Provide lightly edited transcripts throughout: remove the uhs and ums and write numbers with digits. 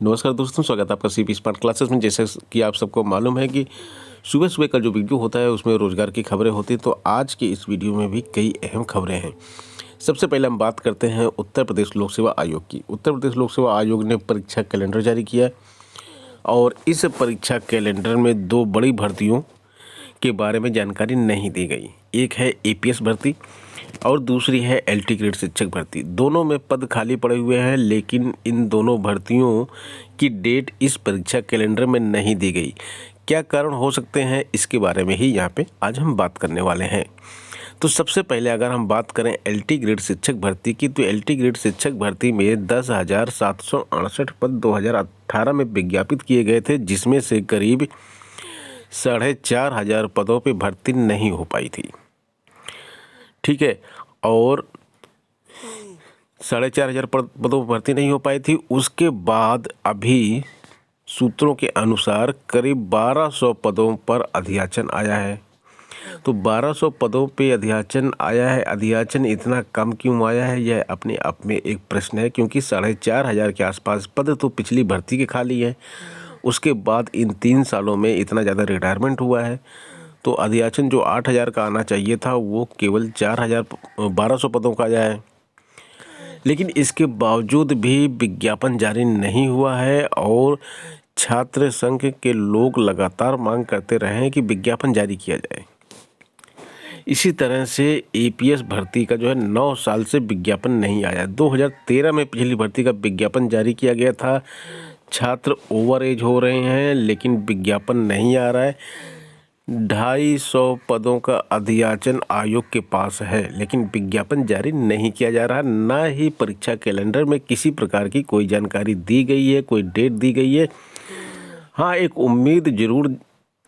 नमस्कार दोस्तों, स्वागत है आपका सीपी स्मार्ट क्लासेस में। जैसे कि आप सबको मालूम है कि सुबह सुबह का जो वीडियो होता है उसमें रोज़गार की खबरें होती हैं, तो आज के इस वीडियो में भी कई अहम खबरें हैं। सबसे पहले हम बात करते हैं उत्तर प्रदेश लोक सेवा आयोग की। उत्तर प्रदेश लोक सेवा आयोग ने परीक्षा कैलेंडर जारी किया और इस परीक्षा कैलेंडर में दो बड़ी भर्तियों के बारे में जानकारी नहीं दी गई। एक है एपीएस भर्ती और दूसरी है एलटी ग्रेड शिक्षक भर्ती। दोनों में पद खाली पड़े हुए हैं, लेकिन इन दोनों भर्तियों की डेट इस परीक्षा कैलेंडर में नहीं दी गई। क्या कारण हो सकते हैं, इसके बारे में ही यहाँ पे आज हम बात करने वाले हैं। तो सबसे पहले अगर हम बात करें एलटी ग्रेड शिक्षक भर्ती की, तो एलटी ग्रेड शिक्षक भर्ती में 10,768 पद 2018 में विज्ञापित किए गए थे, जिसमें से करीब 4,500 पदों पे भर्ती नहीं हो पाई थी। ठीक है, और 4,500 पदों पर भर्ती नहीं हो पाई थी। उसके बाद अभी सूत्रों के अनुसार करीब 1,200 पदों पर अधियाचन आया है। तो 1,200 पदों पे अधियाचन आया है। अधियाचन इतना कम क्यों आया है, यह अपने आप में एक प्रश्न है, क्योंकि 4,500 के आसपास पद तो पिछली भर्ती के खाली है। उसके बाद इन 3 सालों में इतना ज़्यादा रिटायरमेंट हुआ है, तो अधियाचन जो 8,000 का आना चाहिए था वो केवल 1,200 पदों का आया है। लेकिन इसके बावजूद भी विज्ञापन जारी नहीं हुआ है और छात्र संघ के लोग लगातार मांग करते रहे हैं कि विज्ञापन जारी किया जाए। इसी तरह से एपीएस भर्ती का जो है 9 साल से विज्ञापन नहीं आया। 2013 में पिछली भर्ती का विज्ञापन जारी किया गया था। छात्र ओवर एज हो रहे हैं, लेकिन विज्ञापन नहीं आ रहा है। 250 पदों का अधियाचन आयोग के पास है, लेकिन विज्ञापन जारी नहीं किया जा रहा। ना ही परीक्षा कैलेंडर में किसी प्रकार की कोई जानकारी दी गई है, कोई डेट दी गई है। हाँ, एक उम्मीद जरूर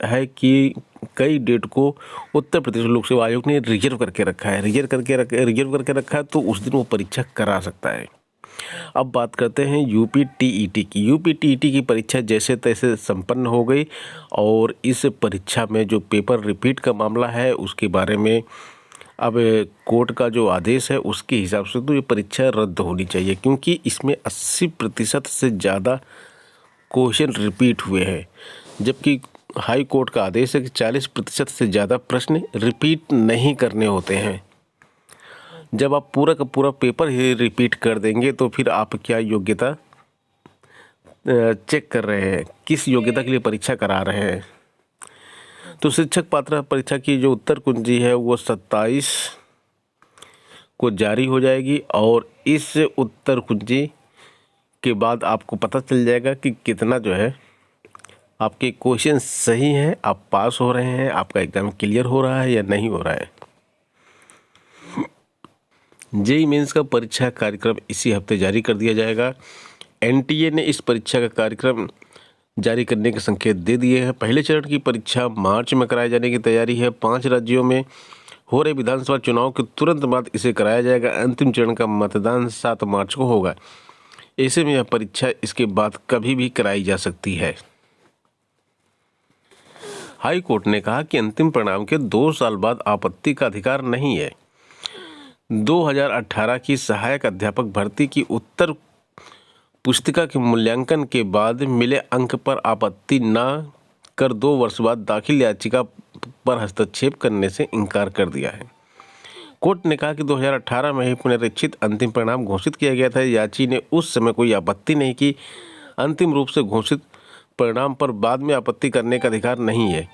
है कि कई डेट को उत्तर प्रदेश लोक सेवा आयोग ने रिजर्व करके रखा है। रिजर्व करके रखा है, तो उस दिन वो परीक्षा करा सकता है। अब बात करते हैं यूपी टीईटी की। यूपी टीईटी की परीक्षा जैसे तैसे संपन्न हो गई और इस परीक्षा में जो पेपर रिपीट का मामला है उसके बारे में अब कोर्ट का जो आदेश है उसके हिसाब से तो ये परीक्षा रद्द होनी चाहिए, क्योंकि इसमें 80% से ज़्यादा क्वेश्चन रिपीट हुए हैं, जबकि हाई कोर्ट का आदेश है कि 40% से ज़्यादा प्रश्न रिपीट नहीं करने होते हैं। जब आप पूरा का पूरा पेपर ही रिपीट कर देंगे तो फिर आप क्या योग्यता चेक कर रहे हैं, किस योग्यता के लिए परीक्षा करा रहे हैं। तो शिक्षक पात्रता परीक्षा की जो उत्तर कुंजी है वो 27 को जारी हो जाएगी और इस उत्तर कुंजी के बाद आपको पता चल जाएगा कि कितना जो है आपके क्वेश्चन सही हैं, आप पास हो रहे हैं, आपका एग्ज़ाम क्लियर हो रहा है या नहीं हो रहा है। जेईई मेंस का परीक्षा कार्यक्रम इसी हफ्ते जारी कर दिया जाएगा। एनटीए ने इस परीक्षा का कार्यक्रम जारी करने के संकेत दे दिए हैं। पहले चरण की परीक्षा मार्च में कराए जाने की तैयारी है। 5 राज्यों में हो रहे विधानसभा चुनाव के तुरंत बाद इसे कराया जाएगा। अंतिम चरण का मतदान 7 मार्च को होगा। ऐसे में यह परीक्षा इसके बाद कभी भी कराई जा सकती है। हाई कोर्ट ने कहा कि अंतिम परिणाम के 2 साल बाद आपत्ति का अधिकार नहीं है। 2018 की सहायक अध्यापक भर्ती की उत्तर पुस्तिका के मूल्यांकन के बाद मिले अंक पर आपत्ति न कर 2 वर्ष बाद दाखिल याचिका पर हस्तक्षेप करने से इनकार कर दिया है। कोर्ट ने कहा कि 2018 में ही पुनरीक्षित अंतिम परिणाम घोषित किया गया था। याची ने उस समय कोई आपत्ति नहीं की। अंतिम रूप से घोषित परिणाम पर बाद में आपत्ति करने का अधिकार नहीं है।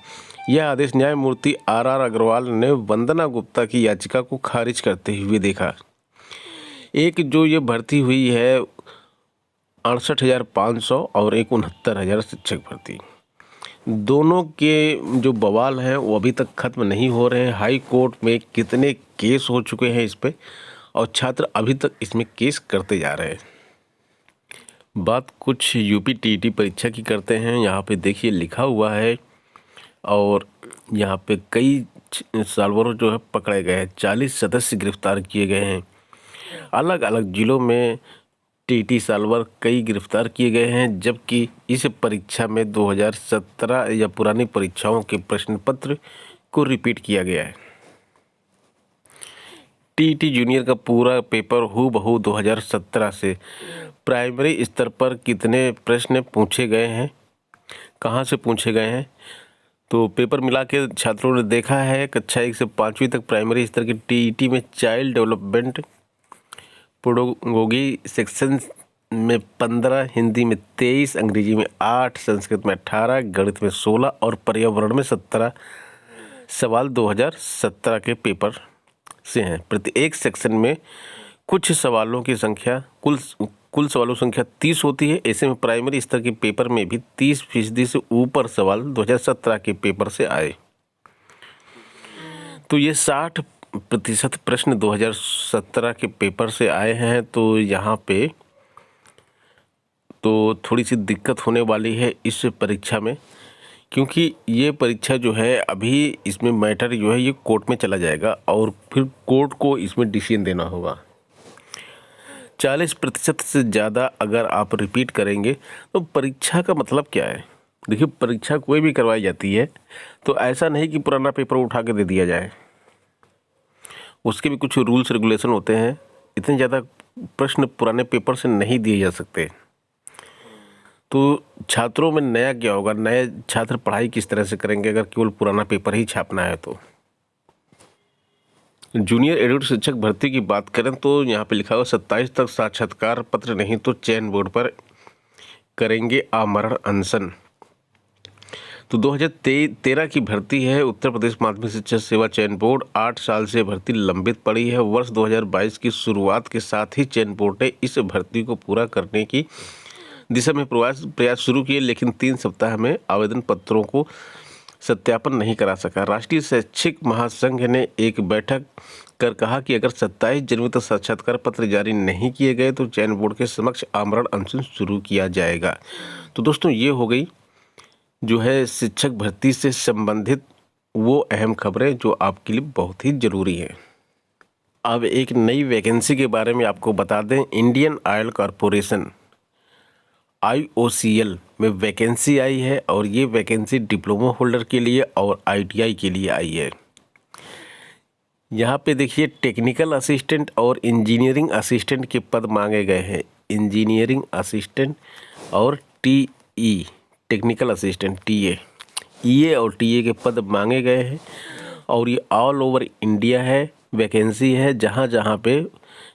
यह आदेश न्यायमूर्ति आर अग्रवाल ने वंदना गुप्ता की याचिका को खारिज करते हुए देखा। एक जो ये भर्ती हुई है 68,500 और एक 69,000 शिक्षक भर्ती, दोनों के जो बवाल हैं वो अभी तक खत्म नहीं हो रहे हैं। हाई कोर्ट में कितने केस हो चुके हैं इस पे, और छात्र अभी तक इसमें केस करते जा रहे हैं। बात कुछ यूपी टीईटी परीक्षा की करते हैं। यहाँ पे देखिए लिखा हुआ है और यहाँ पे कई सालवरों जो है पकड़े गए हैं। 40 सदस्य गिरफ्तार किए गए हैं। अलग अलग जिलों में टीटी सालवर कई गिरफ्तार किए गए हैं, जबकि इस परीक्षा में 2017 या पुरानी परीक्षाओं के प्रश्न पत्र को रिपीट किया गया है। टीईटी जूनियर का पूरा पेपर हूबहू 2017 से प्राइमरी स्तर पर कितने प्रश्न पूछे गए हैं, कहाँ से पूछे गए हैं। तो पेपर मिला के छात्रों ने देखा है कक्षा 1 से 5वीं तक प्राइमरी स्तर की टीईटी में चाइल्ड डेवलपमेंट पेडागोजी सेक्शन में 15, हिंदी में 23, अंग्रेजी में 8, संस्कृत में 18, गणित में 16 और पर्यावरण में 17 सवाल 2017 के पेपर से हैं। प्रति एक सेक्शन में कुछ सवालों की संख्या कुल सवालों की संख्या 30 होती है। ऐसे में प्राइमरी स्तर के पेपर में भी 30% से ऊपर सवाल 2017 के पेपर से आए। तो ये 60% प्रश्न 2017 के पेपर से आए हैं। तो यहाँ पे तो थोड़ी सी दिक्कत होने वाली है इस परीक्षा में, क्योंकि ये परीक्षा जो है अभी इसमें मैटर जो है ये कोर्ट में चला जाएगा और फिर कोर्ट को इसमें डिसीजन देना होगा। 40% से ज़्यादा अगर आप रिपीट करेंगे तो परीक्षा का मतलब क्या है। देखिए, परीक्षा कोई भी करवाई जाती है तो ऐसा नहीं कि पुराना पेपर उठा के दे दिया जाए, उसके भी कुछ रूल्स रेगुलेशन होते हैं। इतने ज़्यादा प्रश्न पुराने पेपर से नहीं दिए जा सकते। तो छात्रों में नया क्या होगा, नए छात्र पढ़ाई किस तरह से करेंगे अगर केवल पुराना पेपर ही छापना है। तो जूनियर एडेड शिक्षक भर्ती की बात करें तो यहाँ पे लिखा हुआ 27 तक साक्षात्कार पत्र नहीं तो चयन बोर्ड पर करेंगे आमरण अनशन। तो 2013 की भर्ती है। उत्तर प्रदेश माध्यमिक शिक्षा सेवा चयन बोर्ड 8 साल से भर्ती लंबित पड़ी है। वर्ष 2022 की शुरुआत के साथ ही चयन बोर्ड ने इस भर्ती को पूरा करने की दिशा में प्रयास शुरू किए, लेकिन 3 सप्ताह में आवेदन पत्रों को सत्यापन नहीं करा सका। राष्ट्रीय शैक्षिक महासंघ ने एक बैठक कर कहा कि अगर 27 जनवरी तक साक्षात्कार पत्र जारी नहीं किए गए तो चयन बोर्ड के समक्ष आमरण अनशन शुरू किया जाएगा। तो दोस्तों, ये हो गई जो है शिक्षक भर्ती से संबंधित वो अहम खबरें जो आपके लिए बहुत ही ज़रूरी हैं। अब एक नई वैकेंसी के बारे में आपको बता दें। इंडियन ऑयल कॉरपोरेशन IOCL में वैकेंसी आई है और ये वैकेंसी डिप्लोमा होल्डर के लिए और ITI के लिए आई है। यहाँ पे देखिए, टेक्निकल असिस्टेंट और इंजीनियरिंग असिस्टेंट के पद मांगे गए हैं। इंजीनियरिंग असिस्टेंट और TE technical assistant TA, EA और TA के पद मांगे गए हैं और ये ऑल ओवर इंडिया है। वैकेंसी है जहाँ जहाँ पे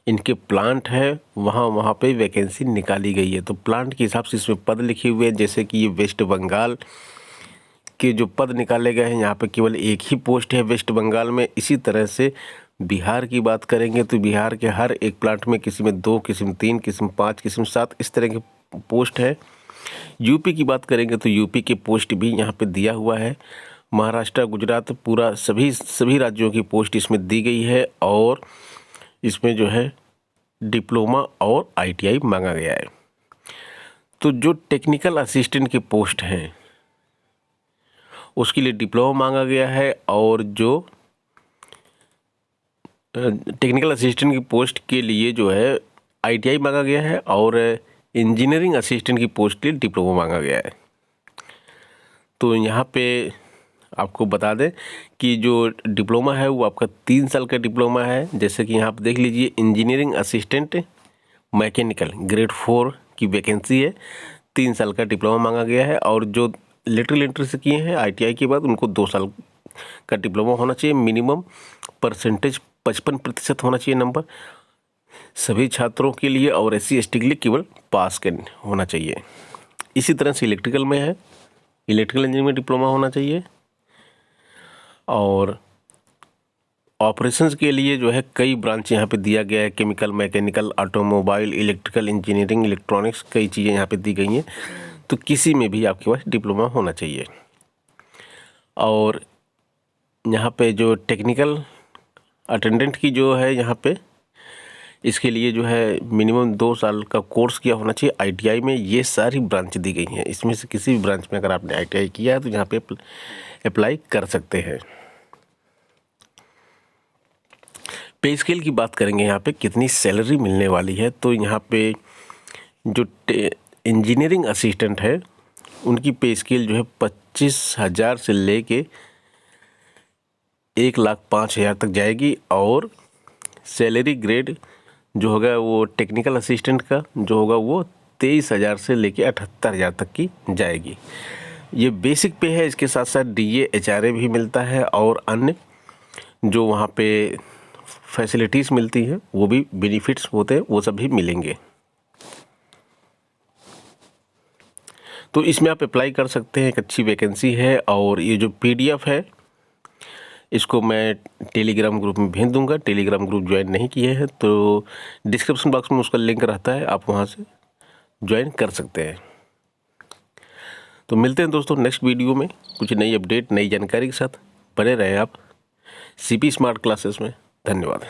इनके प्लांट है वहाँ पे वैकेंसी निकाली गई है। तो प्लांट के हिसाब से इसमें पद लिखे हुए हैं। जैसे कि ये वेस्ट बंगाल के जो पद निकाले गए हैं, यहाँ पे केवल एक ही पोस्ट है वेस्ट बंगाल में। इसी तरह से बिहार की बात करेंगे तो बिहार के हर एक प्लांट में किसी में 2, किसी में 3, किसी में 5, किसी में 7 इस तरह के पोस्ट है। यूपी की बात करेंगे तो यूपी के पोस्ट भी यहाँ पे दिया हुआ है। महाराष्ट्र, गुजरात, पूरा सभी राज्यों की पोस्ट इसमें दी गई है और इसमें जो है डिप्लोमा और ITI मांगा गया है। तो जो टेक्निकल असिस्टेंट की पोस्ट हैं उसके लिए डिप्लोमा मांगा गया है और जो टेक्निकल असिस्टेंट की पोस्ट के लिए जो है ITI मांगा गया है और इंजीनियरिंग असिस्टेंट की पोस्ट के लिए डिप्लोमा मांगा गया है। तो यहाँ पे आपको बता दें कि जो डिप्लोमा है वो आपका 3 साल का डिप्लोमा है। जैसे कि यहाँ पे देख लीजिए, इंजीनियरिंग असिस्टेंट मैकेनिकल ग्रेड 4 की वैकेंसी है। 3 साल का डिप्लोमा मांगा गया है और जो लेटरल एंट्री से किए हैं ITI के बाद उनको 2 साल का डिप्लोमा होना चाहिए। मिनिमम परसेंटेज 55% होना चाहिए नंबर सभी छात्रों के लिए और SC ST के लिए केवल पास होना चाहिए। इसी तरह से इलेक्ट्रिकल में है, इलेक्ट्रिकल इंजीनियरिंग में डिप्लोमा होना चाहिए और ऑपरेशंस के लिए जो है कई ब्रांच यहाँ पे दिया गया है। Chemical, mechanical, automobile, electrical engineering, electronics, कई चीज़ें यहाँ पे दी गई हैं। तो किसी में भी आपके पास डिप्लोमा होना चाहिए। और यहाँ पे जो टेक्निकल अटेंडेंट की जो है यहाँ पे इसके लिए जो है मिनिमम 2 साल का कोर्स किया होना चाहिए ITI में। ये सारी ब्रांच दी गई हैं। इसमें से किसी भी ब्रांच में अगर आपने ITI किया है तो यहाँ पे अप्लाई कर सकते हैं। पे स्केल की बात करेंगे, यहाँ पे कितनी सैलरी मिलने वाली है। तो यहाँ पे जो इंजीनियरिंग असिस्टेंट है उनकी पे स्केल जो है 25,000 से लेके 1,05,000 तक जाएगी और सैलरी ग्रेड जो होगा वो टेक्निकल असिस्टेंट का जो होगा वो 23,000 से लेके 78,000 तक की जाएगी। ये बेसिक पे है। इसके साथ साथ DA HRA भी मिलता है और अन्य जो वहाँ पे फैसिलिटीज़ मिलती हैं वो भी बेनिफिट्स होते हैं वो सब भी मिलेंगे। तो इसमें आप अप्लाई कर सकते हैं। एक अच्छी वैकेंसी है और ये जो PDF है इसको मैं टेलीग्राम ग्रुप में भेज दूंगा। टेलीग्राम ग्रुप ज्वाइन नहीं किए हैं तो डिस्क्रिप्शन बॉक्स में उसका लिंक रहता है, आप वहाँ से ज्वाइन कर सकते हैं। तो मिलते हैं दोस्तों नेक्स्ट वीडियो में कुछ नई अपडेट नई जानकारी के साथ। बने रहें आप CP स्मार्ट क्लासेस में। धन्यवाद।